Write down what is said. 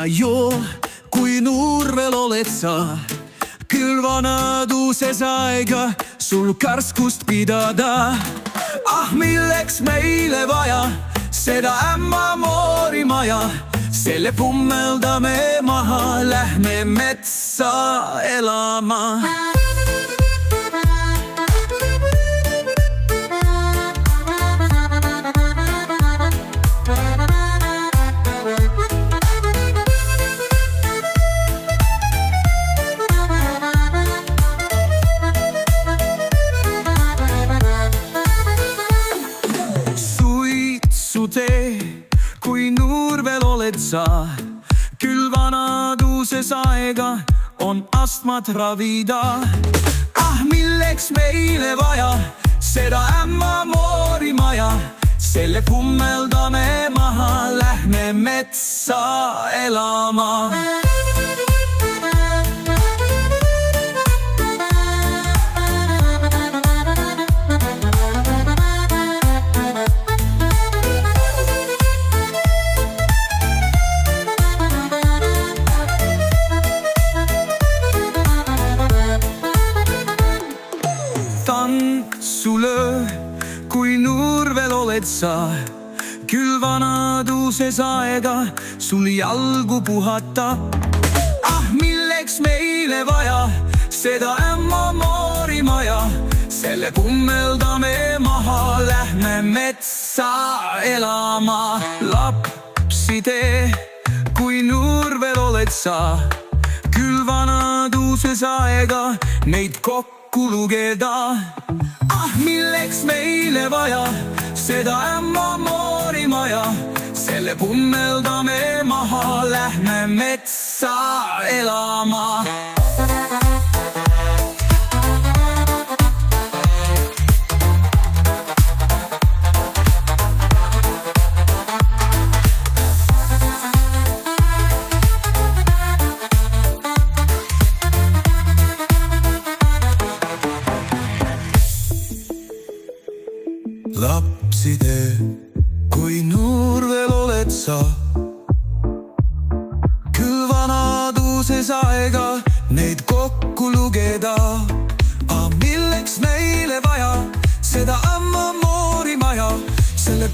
ju, kui Nurvel oled sa, küll vanaduses aega sul karskust pidada. Ah, milleks meile vaja seda ämma moorimaja, selle pummeldame maha, lähme metsa elama. Kui Nurvel oled sa, küll vanaduses aega on astmat ravida. Ah, milleks meile vaja seda ämma moorimaja, selle pummeldame maha, lähme metsa elama. Sulle, kui Nurvel oled sa, küll vanaduses aega sul jalgu puhata. Ah, milleks meile vaja seda ämma moorimaja, selle pummeldame maha, lähme metsa elama. Lapsi tee, kui Nurvel oled sa, küll vanaduses aega neid kokku lugeda. Ah, milleks meile vaja seda ämma moorimaja, selle pummeldame maha, lähme metsa elama. Lapsi tee, kui Nurvel oled sa, küll vanaduses aega neid kokku lugeda. Ah, milleks meile vaja seda ämma moorimaja, selle